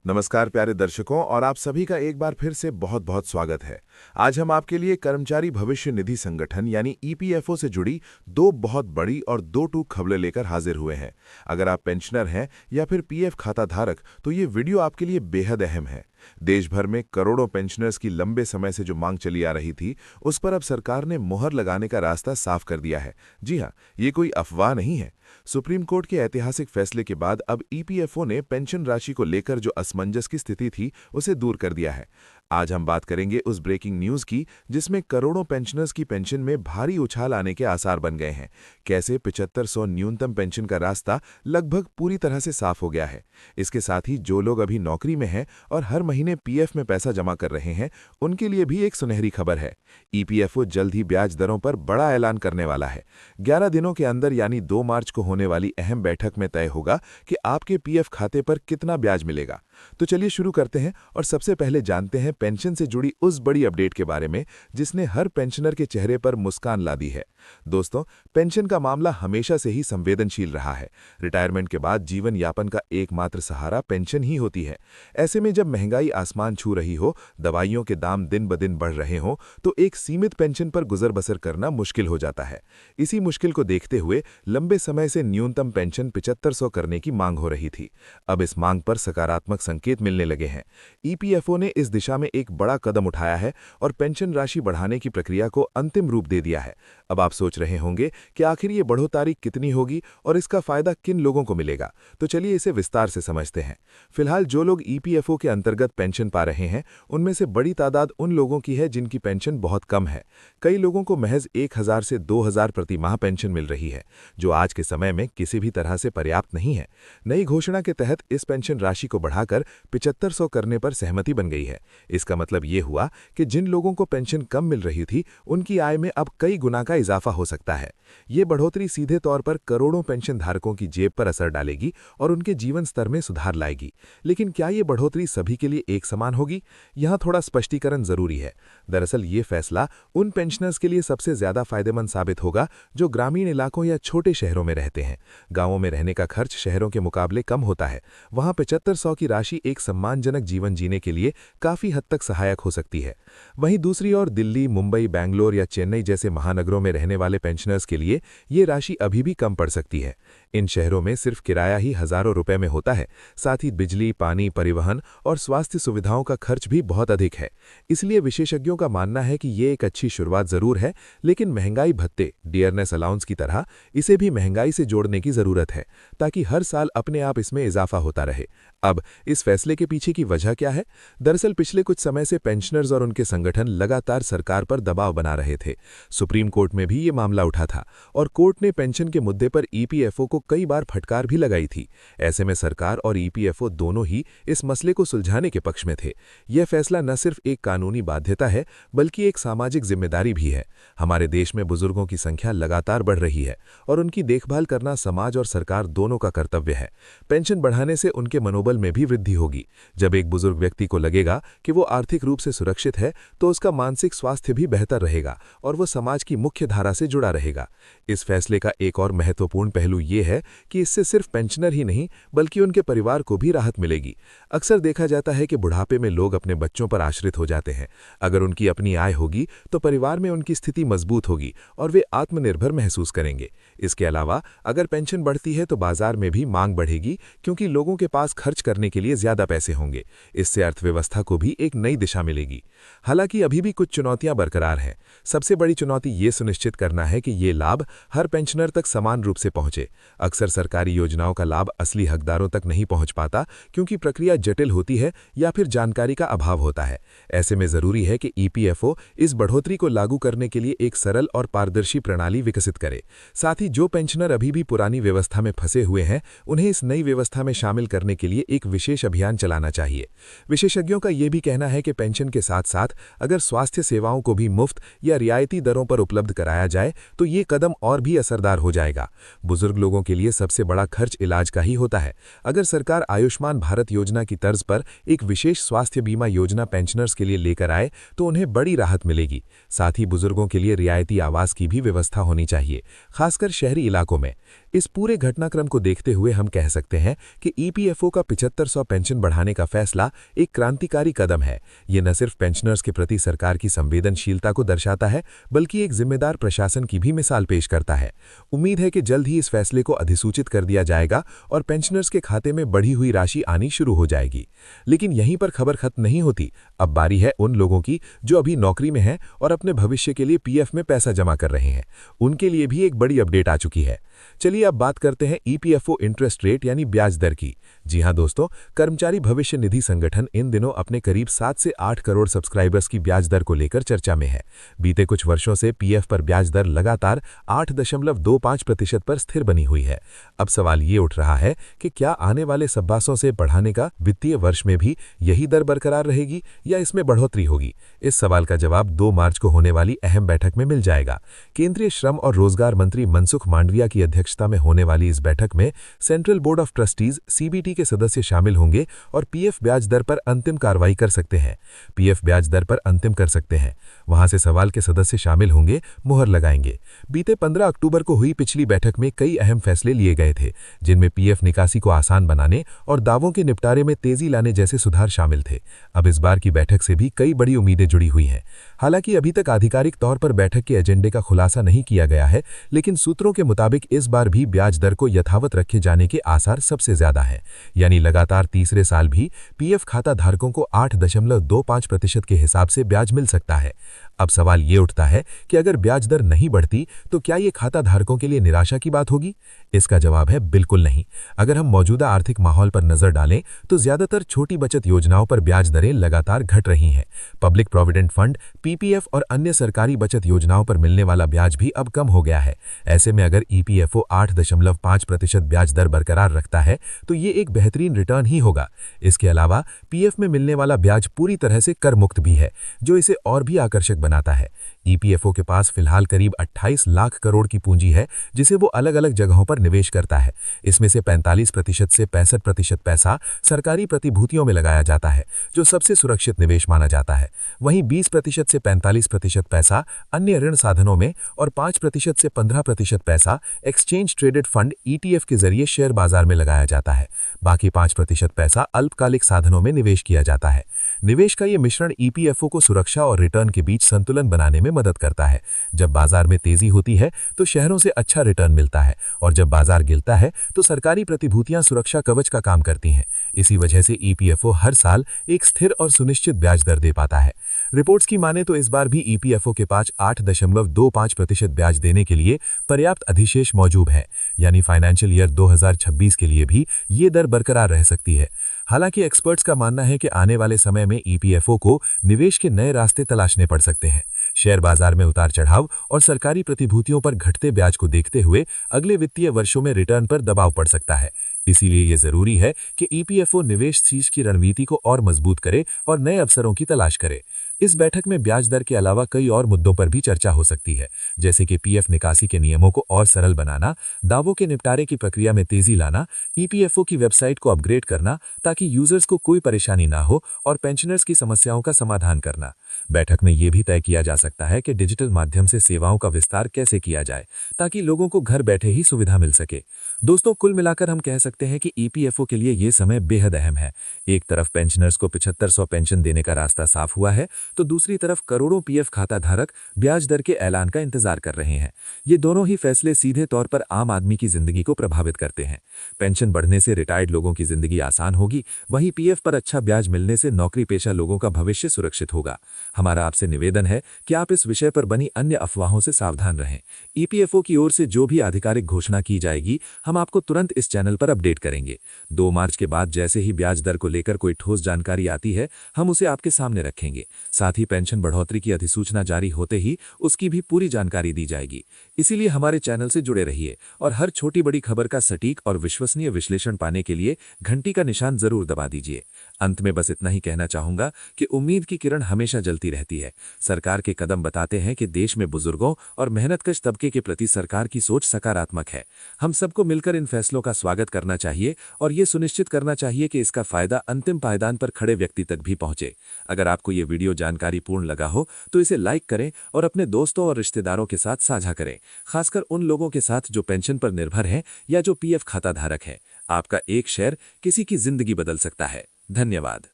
नमस्कार प्यारे दर्शकों और आप सभी का एक बार फिर से बहुत बहुत स्वागत है। आज हम आपके लिए कर्मचारी भविष्य निधि संगठन यानी ईपीएफओ से जुड़ी दो बहुत बड़ी और दो टूक खबरें लेकर हाजिर हुए हैं। अगर आप पेंशनर हैं या फिर पीएफ खाता धारक तो ये वीडियो आपके लिए बेहद अहम है। देश भर में करोड़ों पेंशनर्स की लंबे समय से जो मांग चली आ रही थी, उस पर अब सरकार ने मुहर लगाने का रास्ता साफ कर दिया है। जी हाँ, ये कोई अफवाह नहीं है। सुप्रीम कोर्ट के ऐतिहासिक फैसले के बाद अब ईपीएफओ ने पेंशन राशि को लेकर जो असमंजस की स्थिति थी, उसे दूर कर दिया है। आज हम बात करेंगे उस ब्रेकिंग न्यूज की जिसमें करोड़ों पेंशनर्स की पेंशन में भारी उछाल आने के आसार बन गए हैं। कैसे 7500 न्यूनतम पेंशन का रास्ता लगभग पूरी तरह से साफ हो गया है। इसके साथ ही जो लोग अभी नौकरी में हैं और हर महीने पीएफ में पैसा जमा कर रहे हैं, उनके लिए भी एक सुनहरी खबर है। ईपीएफओ जल्द ही ब्याज दरों पर बड़ा ऐलान करने वाला है। 11 दिनों के अंदर यानी 2 मार्च को होने वाली अहम बैठक में तय होगा कि आपके पीएफ खाते पर कितना ब्याज मिलेगा। तो चलिए शुरू करते हैं और सबसे पहले जानते हैं पेंशन से जुड़ी उस बड़ी अपडेट के बारे में जिसने हर पेंशनर के चेहरे पर मुस्कान ला दी है। दोस्तों, पेंशन का मामला हमेशा से ही संवेदनशील रहा है। रिटायरमेंट के बाद जीवन यापन का एकमात्र सहारा पेंशन ही होती है। ऐसे में जब महंगाई आसमान छू रही हो, दवाइयों के दाम दिन ब दिन बढ़ रहे हों, तो एक सीमित पेंशन पर गुजर बसर करना मुश्किल हो जाता है। इसी मुश्किल को देखते हुए लंबे समय से न्यूनतम पेंशन 7500 करने की मांग हो रही थी। अब इस मांग पर सकारात्मक संकेत मिलने लगे हैं। ईपीएफओ ने इस दिशा में एक बड़ा कदम उठाया है और पेंशन राशि बढ़ाने की प्रक्रिया को अंतिम रूप दे दिया है। अब आप सोच रहे होंगे कि आखिर ये बढ़ोतरी कितनी होगी और इसका फायदा किन लोगों को मिलेगा, तो चलिए इसे विस्तार से समझते हैं। फिलहाल जो लोग ईपीएफओ के अंतर्गत पेंशन पा रहे हैं, उनमें से बड़ी तादाद उन लोगों की है जिनकी पेंशन बहुत कम है। कई लोगों को महज 1000 से 2000 प्रति माह पेंशन मिल रही है, जो आज के समय में किसी भी तरह से पर्याप्त नहीं है। नई घोषणा के तहत इस पेंशन राशि को बढ़ाकर 7500 करने पर सहमति बन गई है। इसका मतलब ये हुआ कि जिन लोगों को पेंशन कम मिल रही थी, उनकी आय में अब कई गुना का इजाफा हो सकता है। ये बढ़ोतरी सीधे तौर पर करोड़ों पेंशन धारकों की जेब पर असर डालेगी और उनके जीवन स्तर में सुधार लाएगी। लेकिन क्या ये बढ़ोतरी सभी के लिए एक समान होगी? यहाँ थोड़ा स्पष्टीकरण जरूरी है। दरअसल ये फैसला उन पेंशनर्स के लिए सबसे ज्यादा फायदेमंद साबित होगा जो ग्रामीण इलाकों या छोटे शहरों में रहते हैं। गांवों में रहने का खर्च शहरों के मुकाबले कम होता है। वहां 7500 की राशि एक सम्मानजनक जीवन जीने के लिए काफी हद तक सहायक हो सकती है। वहीं दूसरी ओर दिल्ली, मुंबई, बैंगलोर या चेन्नई जैसे महानगरों में रहने वाले पेंशनर्स के लिए ये राशि अभी भी कम पड़ सकती है। इन शहरों में सिर्फ किराया ही हजारों रुपए में होता है। साथ ही बिजली, पानी, परिवहन और स्वास्थ्य सुविधाओं का खर्च भी बहुत अधिक है। इसलिए विशेषज्ञों का मानना है कि ये एक अच्छी शुरुआत जरूर है, लेकिन महंगाई भत्ते डियरनेस अलाउंस की तरह इसे भी महंगाई से जोड़ने की जरूरत है, ताकि हर साल अपने आप इसमें इजाफा होता रहे। अब इस फैसले के पीछे की वजह क्या है? दरअसल पिछले कुछ समय से पेंशनर्स और उनके संगठन लगातार सरकार पर दबाव बना रहे थे। सुप्रीम कोर्ट में भी ये मामला उठा था और कोर्ट ने पेंशन के मुद्दे पर ईपीएफओ को कई बार फटकार भी लगाई थी। ऐसे में सरकार और ईपीएफओ दोनों ही इस मसले को सुलझाने के पक्ष में थे। यह फैसला न सिर्फ एक कानूनी बाध्यता है, बल्कि एक सामाजिक जिम्मेदारी भी है। हमारे देश में बुजुर्गों की संख्या लगातार बढ़ रही है और उनकी देखभाल करना समाज और सरकार दोनों का कर्तव्य है। पेंशन बढ़ाने से उनके मनोबल में भी वृद्धि होगी। जब एक बुजुर्ग व्यक्ति को लगेगा कि वो आर्थिक रूप से सुरक्षित है, तो उसका मानसिक स्वास्थ्य भी बेहतर रहेगा और वो समाज की मुख्य धारा से जुड़ा रहेगा। इस फैसले का एक और महत्वपूर्ण पहलू ये है कि इससे सिर्फ पेंशनर ही नहीं, बल्कि उनके परिवार को भी राहत मिलेगी। अक्सर देखा जाता है कि बुढ़ापे में लोग अपने बच्चों पर आश्रित हो जाते हैं। अगर उनकी अपनी आय होगी तो परिवार में उनकी स्थिति मजबूत होगी और वे आत्मनिर्भर महसूस करेंगे। इसके अलावा अगर पेंशन बढ़ती है तो बाजार में भी मांग बढ़ेगी, क्योंकि लोगों के पास खर्च करने के लिए ज्यादा पैसे होंगे। इससे अर्थव्यवस्था को भी एक नई दिशा मिलेगी। हालांकि अभी भी कुछ चुनौतियां बरकरार हैं। सबसे बड़ी चुनौती ये सुनिश्चित करना है कि ये लाभ हर पेंशनर तक समान रूप से पहुंचे। अक्सर सरकारी योजनाओं का लाभ असली हकदारों तक नहीं पहुंच पाता, क्योंकि प्रक्रिया जटिल होती है या फिर जानकारी का अभाव होता है। ऐसे में जरूरी है कि ईपीएफओ इस बढ़ोतरी को लागू करने के लिए एक सरल और पारदर्शी प्रणाली विकसित करे। साथ ही जो पेंशनर अभी भी पुरानी व्यवस्था में फंसे हुए हैं, उन्हें इस नई व्यवस्था में शामिल करने के लिए एक विशेष अभियान चलाना चाहिए। विशेषज्ञों का यह भी कहना है कि पेंशन के साथ साथ अगर स्वास्थ्य सेवाओं को भी मुफ्त या रियायती दरों पर उपलब्ध कराया जाए तो ये कदम और भी असरदार हो जाएगा। बुजुर्ग लोगों के लिए सबसे बड़ा खर्च इलाज का ही होता है। अगर सरकार आयुष्मान भारत योजना की तर्ज पर एक विशेष स्वास्थ्य बीमा योजना पेंशनर्स के लिए लेकर आए तो उन्हें बड़ी राहत मिलेगी। साथ ही बुजुर्गों के लिए रियायती आवास की भी व्यवस्था होनी चाहिए, खासकर शहरी इलाकों में। इस पूरे घटनाक्रम को देखते हुए हम कह सकते हैं कि ईपीएफओ का 7500 पेंशन बढ़ाने का फैसला एक क्रांतिकारी कदम है। ये न सिर्फ पेंशनर्स के प्रति सरकार की संवेदनशीलता को दर्शाता है, बल्कि एक जिम्मेदार प्रशासन की भी मिसाल पेश करता है। उम्मीद है कि जल्द ही इस फैसले को अधिसूचित कर दिया जाएगा और पेंशनर्स के खाते में बढ़ी हुई राशि आनी शुरू हो जाएगी। लेकिन यहीं पर खबर खत्म नहीं होती। अब बारी है उन लोगों की जो अभी नौकरी में हैं और अपने भविष्य के लिए पीएफ में पैसा जमा कर रहे हैं। उनके लिए भी एक बड़ी अपडेट आ चुकी है। चलिए अब बात करते हैं ईपीएफओ इंटरेस्ट रेट यानी ब्याज दर की। जी हां दोस्तों, कर्मचारी भविष्य निधि संगठन इन दिनों अपने करीब 7 से 8 करोड़ सब्सक्राइबर्स की ब्याज दर को लेकर चर्चा में है। बीते कुछ वर्षों से पीएफ पर ब्याज दर लगातार 8.25% पर स्थिर बनी हुई है। अब सवाल ये उठ रहा है कि क्या आने वाले सबबासों से बढ़ाने का वित्तीय वर्ष में भी यही दर बरकरार रहेगी या इसमें बढ़ोतरी होगी? इस सवाल का जवाब 2 मार्च को होने वाली अहम बैठक में मिल जाएगा। केंद्रीय श्रम और रोजगार मंत्री मनसुख मांडविया की अध्यक्षता में होने वाली इस बैठक में central board of trustees CBT के सदस्य शामिल होंगे और पीएफ ब्याज दर पर अंतिम कार्रवाई कर सकते हैं। पीएफ ब्याज दर पर अंतिम कर सकते हैं, वहां से सवाल के सदस्य शामिल होंगे, मुहर लगाएंगे। बीते 15 अक्टूबर को हुई पिछली बैठक में कई अहम फैसले लिए गए थे, जिनमें पीएफ निकासी को आसान बनाने और दावों के निपटारे में तेजी लाने जैसे सुधार शामिल थे। अब इस बार की बैठक से भी कई बड़ी उम्मीदें जुड़ी हुई हैं। हालांकि अभी तक आधिकारिक तौर पर बैठक के एजेंडे का खुलासा नहीं किया गया है, लेकिन सूत्रों के मुताबिक इस बार भी ब्याज दर को यथावत रखे जाने के आसार सबसे ज्यादा हैं। यानी लगातार तीसरे साल भी पीएफ खाता धारकों को 8.25% के हिसाब से ब्याज मिल सकता है। अब सवाल ये उठता है कि अगर ब्याज दर नहीं बढ़ती तो क्या ये खाता धारकों के लिए निराशा की बात होगी? इसका जवाब है बिल्कुल नहीं। अगर हम मौजूदा आर्थिक माहौल पर नजर डालें तो ज्यादातर छोटी बचत योजनाओं पर ब्याज दरें लगातार घट रही हैं। पब्लिक प्रोविडेंट फंड, पीपीएफ और अन्य सरकारी बचत योजनाओं पर मिलने वाला ब्याज भी अब कम हो गया है। ऐसे में अगर ईपीएफओ 8.5% ब्याज दर बरकरार रखता है तो ये एक बेहतरीन रिटर्न ही होगा। इसके अलावा पीएफ में मिलने वाला ब्याज पूरी तरह से कर मुक्त भी है, जो इसे और भी आकर्षक बनाता है। ईपीएफओ के पास फिलहाल करीब 28 लाख करोड़ की पूंजी है, जिसे वो अलग अलग जगहों पर निवेश करता है। इसमें से 45% से 65% पैसा सरकारी प्रतिभूतियों में लगाया जाता है, जो सबसे सुरक्षित निवेश माना जाता है। वहीं 20% से 45% पैसा अन्य ऋण साधनों में और 5% से 15% पैसा एक्सचेंज ट्रेडेड फंड ईटीएफ के जरिए शेयर बाजार में लगाया जाता है। बाकी 5% पैसा अल्पकालिक साधनों में निवेश किया जाता है। निवेश का ये मिश्रण ईपीएफओ को सुरक्षा और रिटर्न के बीच संतुलन बनाने में मदद करता है। जब बाजार में तेजी होती है तो शहरों से अच्छा रिटर्न मिलता है, और जब बाजार गिरता है तो सरकारी प्रतिभूतियां सुरक्षा कवच का काम करती हैं। इसी वजह से ईपीएफओ हर साल एक स्थिर और सुनिश्चित ब्याज दर दे पाता है। रिपोर्ट्स की माने तो इस बार भी ईपीएफओ के पास 8.25% ब्याज देने के लिए पर्याप्त अधिशेष मौजूद है, यानी फाइनेंशियल ईयर 2026 के लिए भी ये दर बरकरार रह सकती है। हालांकि एक्सपर्ट्स का मानना है कि आने वाले समय में ईपीएफओ को निवेश के नए रास्ते तलाशने पड़ सकते हैं। शेयर बाजार में उतार चढ़ाव और सरकारी प्रतिभूतियों पर घटते ब्याज को देखते हुए अगले वित्तीय वर्षों में रिटर्न पर दबाव पड़ सकता है। इसीलिए ये जरूरी है कि ईपीएफओ निवेश सीज की रणनीति को और मजबूत करे और नए अवसरों की तलाश करे। इस बैठक में ब्याज दर के अलावा कई और मुद्दों पर भी चर्चा हो सकती है, जैसे कि पीएफ निकासी के नियमों को और सरल बनाना, दावों के निपटारे की प्रक्रिया में तेजी लाना, ईपीएफओ की वेबसाइट को अपग्रेड करना ताकि यूजर्स को कोई परेशानी ना हो, और पेंशनर्स की समस्याओं का समाधान करना। बैठक में यह भी तय किया जा सकता है कि डिजिटल माध्यम से सेवाओं का विस्तार कैसे किया जाए ताकि लोगों को घर बैठे ही सुविधा मिल सके। दोस्तों, कुल मिलाकर हम कह सकते हैं कि ईपीएफओ के लिए ये समय बेहद अहम है। एक तरफ पेंशनर्स को 7500 पेंशन देने का रास्ता साफ हुआ है, तो दूसरी तरफ करोड़ों पीएफ खाता धारक ब्याज दर के ऐलान का इंतजार कर रहे हैं। ये दोनों ही फैसले सीधे तौर पर आम आदमी की जिंदगी को प्रभावित करते हैं। पेंशन बढ़ने से रिटायर्ड लोगों की जिंदगी आसान होगी, वहीं पीएफ पर अच्छा ब्याज मिलने से नौकरी पेशा लोगों का भविष्य सुरक्षित होगा। हमारा आपसे निवेदन है कि आप इस विषय पर बनी अन्य अफवाहों से सावधान रहें। ईपीएफओ की ओर से जो भी आधिकारिक घोषणा की जाएगी, हम आपको तुरंत इस चैनल पर अपडेट करेंगे। 2 मार्च के बाद जैसे ही ब्याज दर को लेकर कोई ठोस जानकारी आती है, हम उसे आपके सामने रखेंगे। साथ ही पेंशन बढ़ोतरी की अधिसूचना जारी होते ही उसकी भी पूरी जानकारी दी जाएगी। इसीलिए हमारे चैनल से जुड़े रहिए और हर छोटी बड़ी खबर का सटीक और विश्वसनीय विश्लेषण पाने के लिए घंटी का निशान जरूर दबा दीजिए। अंत में बस इतना ही कहना चाहूंगा कि उम्मीद की किरण हमेशा जलती रहती है। सरकार के कदम बताते हैं कि देश में बुजुर्गों और मेहनतकश तबके के प्रति सरकार की सोच सकारात्मक है। हम सबको मिलकर इन फैसलों का स्वागत करना चाहिए और ये सुनिश्चित करना चाहिए कि इसका फायदा अंतिम पायदान पर खड़े व्यक्ति तक भी पहुंचे। अगर आपको ये वीडियो जानकारीपूर्ण लगा हो तो इसे लाइक करें और अपने दोस्तों और रिश्तेदारों के साथ साझा करें, खासकर उन लोगों के साथ जो पेंशन पर निर्भर हैं या जो पीएफ खाता धारक हैं। आपका एक शेयर किसी की जिंदगी बदल सकता है। धन्यवाद।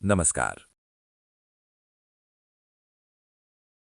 नमस्कार।